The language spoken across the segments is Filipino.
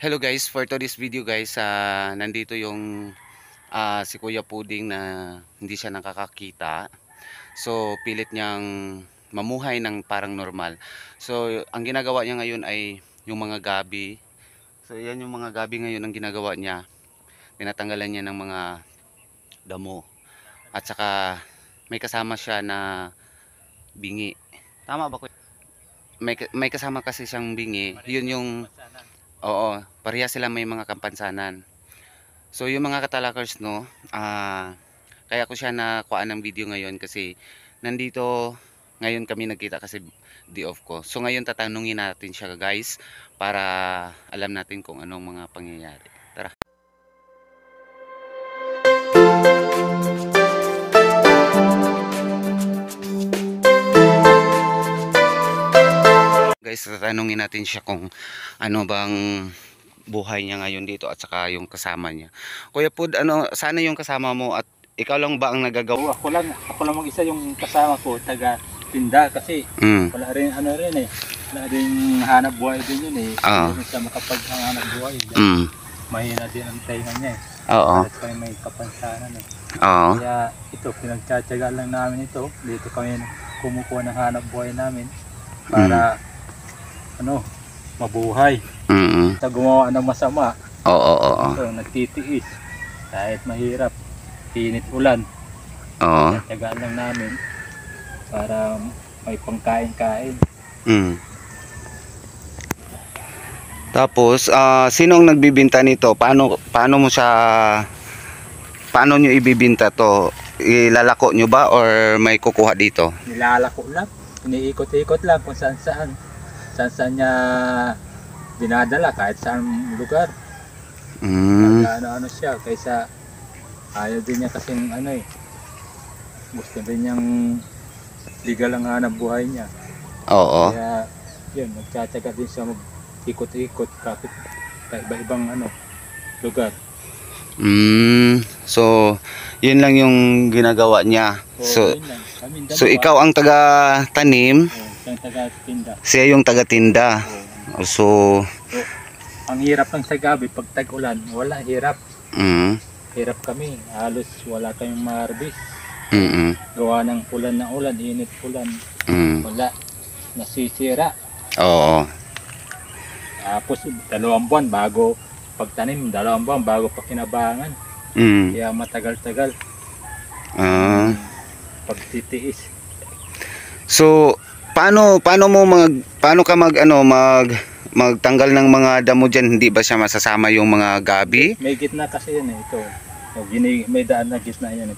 Hello guys, for today's video guys, nandito yung si Kuya Puding na hindi siya nakakakita. So pilit niyang mamuhay ng parang normal. So ang ginagawa niya ngayon ay yung mga gabi. So yan yung mga gabi ngayon ang ginagawa niya. Tinatanggalan niya ng mga damo. At saka may kasama siya na bingi. Tama ba Kuya? May kasama kasi siyang bingi. Yun yung oo, pareha sila may mga kampansanan. So yung mga katalakers no, kaya ko siya nakuha ng video ngayon kasi nandito ngayon kami nagkita kasi day off ko. So ngayon tatanungin natin siya guys para alam natin kung anong mga pangyayari. Tara. Guys, tatanungin natin siya kung ano bang buhay niya ngayon dito at saka yung kasama niya. Kuya Pud, ano, sana yung kasama mo at ikaw lang ba ang nagagawa? Ako lang mag-isa yung kasama ko, taga tinda kasi wala rin ano rin eh. Wala rin hanap buhay din yun eh. Hindi siya makapaghanap buhay. Mahina din ang tainga niya eh. Oo. At kami may kapansanan eh. Oo. Kaya ito, pinagtsatsaga lang namin ito. Dito kami kumukuha ng hanap buhay namin para ano, mabuhay. Sa gumawa ng masama. Oo. Ito, nagtitiis. Kahit mahirap, init ulan. Oo. Tsagaan lang namin para may pangkain-kain. Tapos, sino ang nagbibinta nito? Paano nyo ibibinta to? Ilalako nyo ba or may kukuha dito? Nilalako lang. Iniikot-ikot lang kung saan-saan. Saan-saan niya dinadala kahit saan lugar. Ano siya kaysa ayaw din niya kasing ano eh. Gusto din niyang legal ang hanap buhay niya. Oo. Kaya yun, nagtsatsaga din siya mag-ikot-ikot kapit sa iba-ibang ano, lugar. So, yun lang yung ginagawa niya. Yun lang. So ikaw ang taga-tanim, siyang taga-tinda. siya yung taga-tinda. So, ang hirap ng sa gabi pag tag-ulan, wala hirap. Hirap kami, halos wala kayong ma-harvest. Gawa ng ulan, init ulan. Wala, nasisira. Oo. Tapos 2 buwan bago pagtanim, 2 buwan bago pagkinabangan. Kaya matagal-tagal. Pagtitiis. So, paano ka magtanggal ng mga damo diyan? Hindi ba siya masasama yung mga gabi? May gitna kasi yan eh, ito. May daan na gitna yan eh.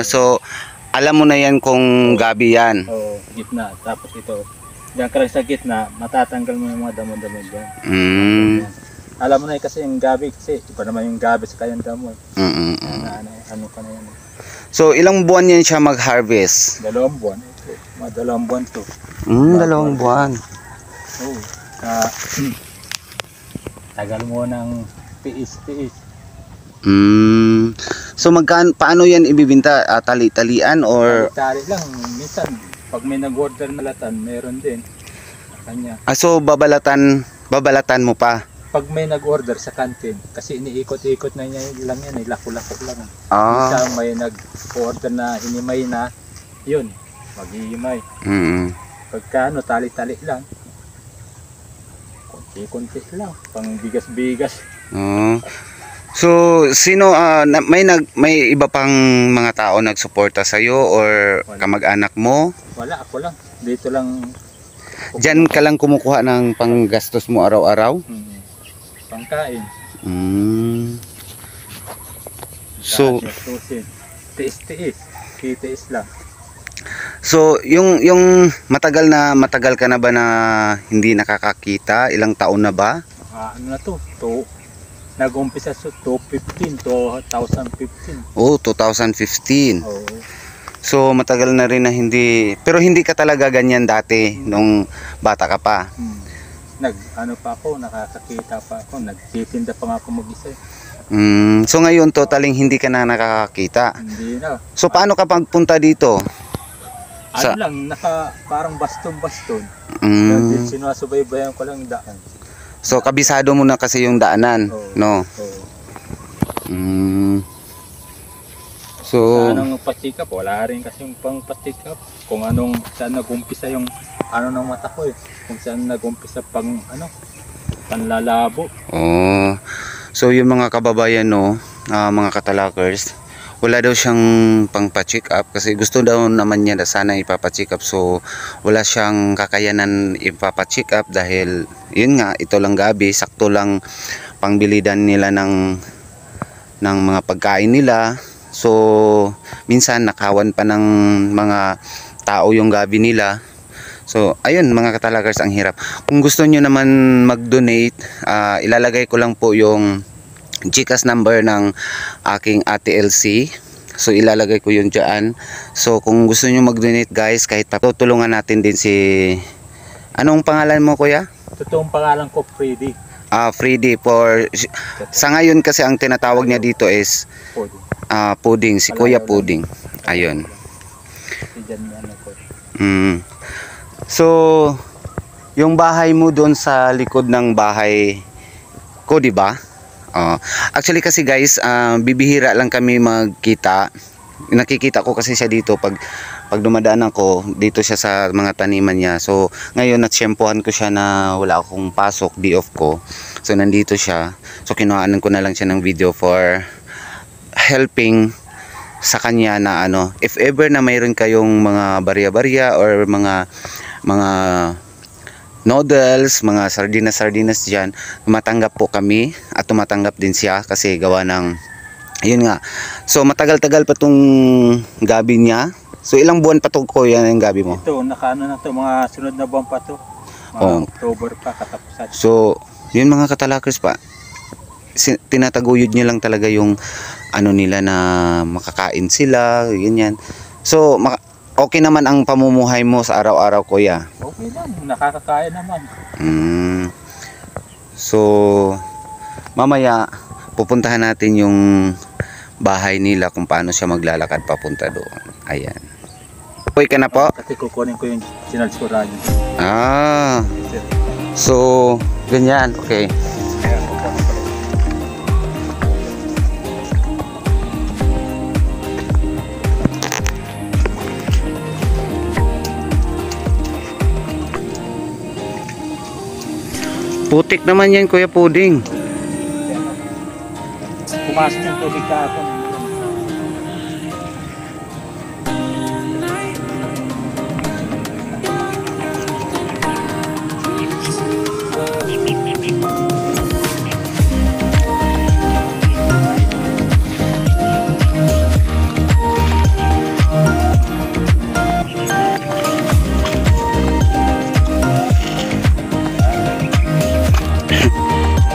So alam mo na yan kung gabi yan. Oo, gitna. Tapos ito, diyan ka lang sa gitna, matatanggal mo yung mga damo-damo dyan. Alam mo na kasi yung gabi kasi iba naman yung gabi sa kayang damo. Ano ka na yan. So ilang buwan yan siya mag-harvest? 2 buwan. Mga 2 buwan to. 2 buwan. Oo. Tagal mo ng tiis-tiis. So paano yan ibibinta? Tali-talian or? Tali lang. Minsan, pag may nag-order na latan, meron din. Kanya. So babalatan mo pa? Pag may nag-order sa kantin, kasi iniikot-ikot na niya lang yan, lako-lako lang. Minsan may nag-order na hinimay na, yun, mag-ihimay. Pagka ano, tali-tali lang, konti-konti lang, pang bigas-bigas. So sino may iba pang mga tao nagsuporta sa iyo or kamag-anak mo? Wala, ako lang. Dito lang. Diyan ka lang kumukuha ng panggastos mo araw-araw? Pangkain. So tiis-tiis, titiis lang. So yung matagal ka na ba na hindi nakakakita? Ilang taon na ba? Ano na to? Nag-umpisa sa 2015. Oh, 2015. Oo. So matagal na rin na hindi, pero hindi ka talaga ganyan dati nung bata ka pa. Nakakakita pa ako, nagtitinda pa nga ako mag-isa. So ngayon totaling hindi ka na nakakakita. Hindi na. So paano ka pagpunta dito? Parang baston-baston. Sinusubaybayan ko lang daan. So kabisado mo na kasi yung daanan, Oo. no? Oo. Mm. So Sa anong pa-check up, wala rin kasi yung pang pa-check up. Kung anong saan nag-umpisa yung ano ng mata ko eh. Kung saan nag-umpisa pang ano, panlalabo. oh. So yung mga kababayan, no, mga katalakers, wala daw siyang pang-check up kasi gusto daw naman niya na sana ipapa-check up. So wala siyang kakayanan ipapa-check up dahil yun nga, ito lang gabi, sakto lang pangbilidan nila ng mga pagkain nila. So minsan nakawan pa ng mga tao yung gabi nila. So ayun mga katalakers, ang hirap. Kung gusto nyo naman mag-donate, ilalagay ko lang po yung GCash number ng aking Ate LC. So ilalagay ko yun dyan. So kung gusto nyo mag-donate guys, kahit tutulungan natin din si, anong pangalan mo kuya? Totoong pangalan ko, Freddy. Freddy. Sa ngayon kasi ang tinatawag niya dito is Freddy. Puding, si Kuya Puding. Ayun. So yung bahay mo doon sa likod ng bahay ko, di ba? Actually kasi guys, bibihira lang kami magkita. Nakikita ko kasi siya dito pag dumadaan ako dito siya sa mga taniman niya. So ngayon natsyempohan ko siya na wala akong pasok, day off ko. So nandito siya. So kinuhaanan ko na lang siya ng video for helping sa kanya na ano, if ever na mayroon kayong mga barya-barya or mga noodles, mga sardinas dyan, tumatanggap po kami at tumatanggap din siya kasi gawa ng, yun nga. So matagal-tagal pa tong gabi niya. So ilang buwan pa to kuya yung gabi mo? Ito, nakaano na to, mga sunod na buwan pa to. Mga October pa, katapusan. So yun mga katalakers pa, tinataguyod niya lang talaga yung ano nila na makakain sila, ganyan. So okay naman ang pamumuhay mo sa araw-araw kuya? Okay lang, nakakakain naman. So mamaya pupuntahan natin yung bahay nila kung paano siya maglalakad papunta doon. Ayan. Okay ka na po? Kasi kukunin ko yung sinals ko radyo. So ganyan, okay. Putik naman yan Kuya Puding. Pumasok yung tubig kahapon.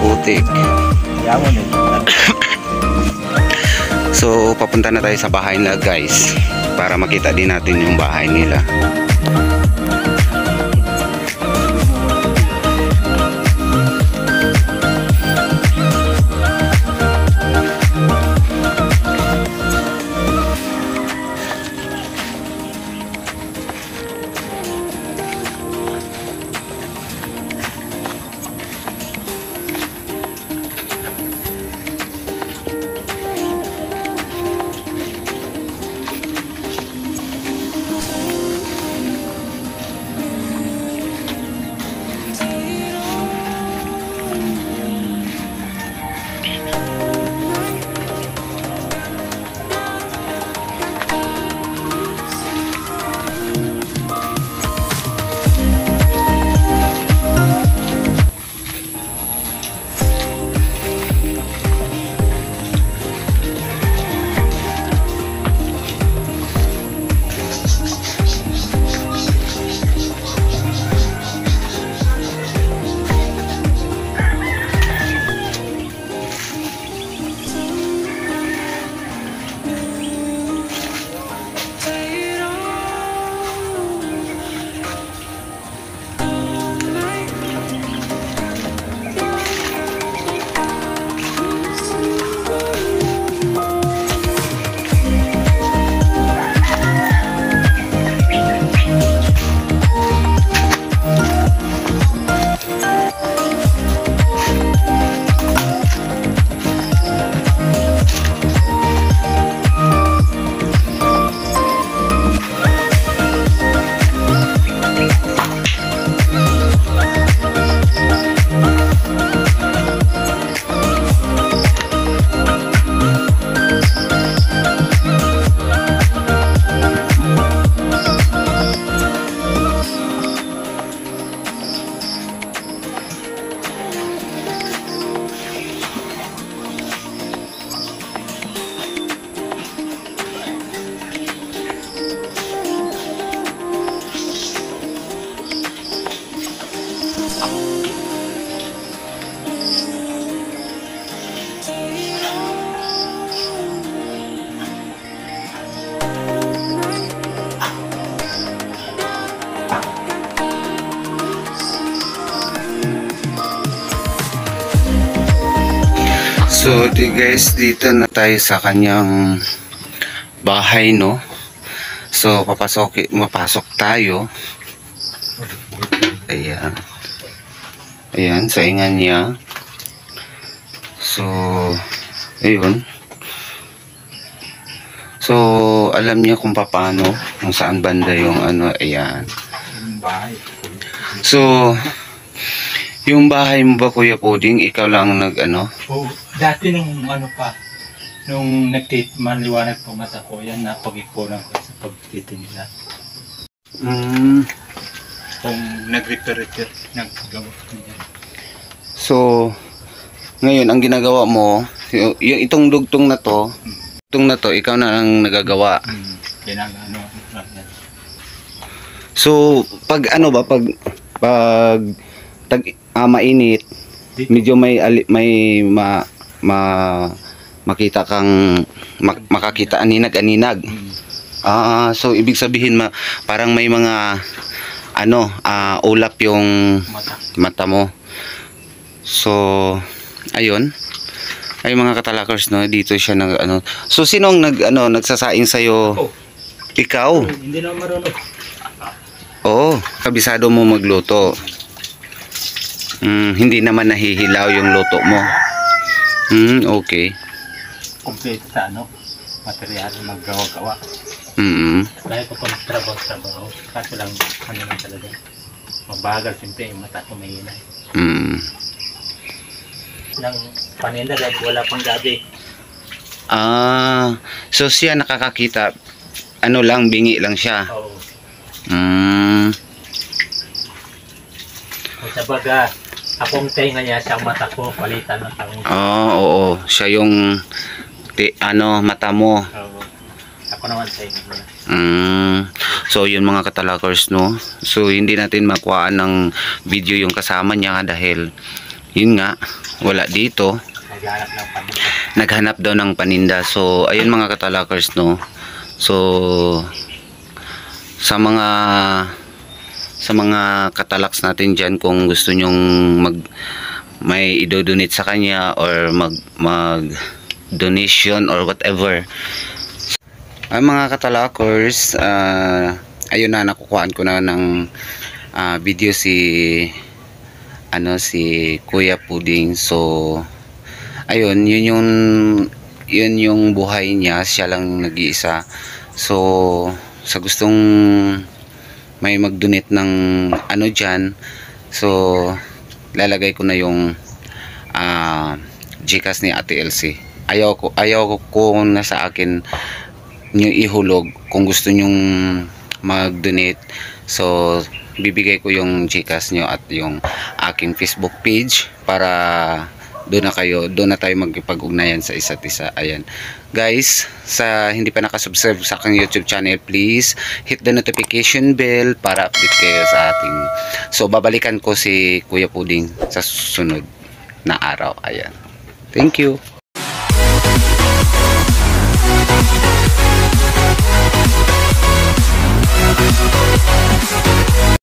Putik. Yamon eh. So papunta na tayo sa bahay nila guys para makita din natin yung bahay nila. So, guys, dito na tayo sa kanyang bahay, no? So, mapasok tayo. Ayan. Ayan, saingan niya. So, ayun. So, alam niya kung paano, kung saan banda yung ano, ayan. So, yung bahay mo ba, Kuya Puding, ikaw lang nag-ano? Oh, dati nung ano pa, nung manliwanag po mata ko, yan napag-ipunan ko sa pagtitinda. Kung nag-repair, naggawa ko niya. So, ngayon, ang ginagawa mo, yung itong dugtong na to, ikaw na ang nagagawa. Ginagano. So, pag ano ba, pag mainit, medyo makita kang makakita aninag. So ibig sabihin parang may mga ulap yung mata mo. So ayun. Ay mga katalakers, no, dito siya So sino ang nagsasaing sa iyo? Ikaw. Hindi na marunong. Oo, kabisado mo magluto. Hindi naman nahihilaw yung luto mo. Okay. Complete sa material maggawa-gawa. Dahil ko pang trabaho. Kaso lang, lang talaga. Mabagal, siyempre, yung mata ko mahina. Nang paninda dahil wala pang gabi. So siya nakakakita, bingi lang siya. Oo. Sa baga, akong tenga niya siyang mata ko, palitan ng tanong. Oo. Siya yung mata mo. Oo. Ako naman tenga niya. So yun mga katalakers, no. So hindi natin makuhaan ng video yung kasama niya dahil yun nga, wala dito. Naghanap daw ng paninda. So ayun mga katalakers, no. So sa mga katalaks natin dyan, kung gusto nyong may idodonate sa kanya or mag donation or whatever. Ang mga katalakers, ayun na, nakukuhaan ko na ng video si Kuya Puding. So ayun, yun yung buhay niya, siya lang nag-iisa. So sa gustong may mag-donate ng dyan, so lalagay ko na yung GCash ni Ate Elsie. Ayaw ko na sa akin nyo ihulog. Kung gusto nyong mag-donate, so bibigay ko yung GCash nyo at yung aking Facebook page para doon na tayo magpag-ugnayan sa isa't isa. Ayan guys, sa hindi pa nakasubscribe sa aking YouTube channel, please hit the notification bell para update kayo sa ating. So babalikan ko si Kuya Puding sa susunod na araw. Ayan, thank you.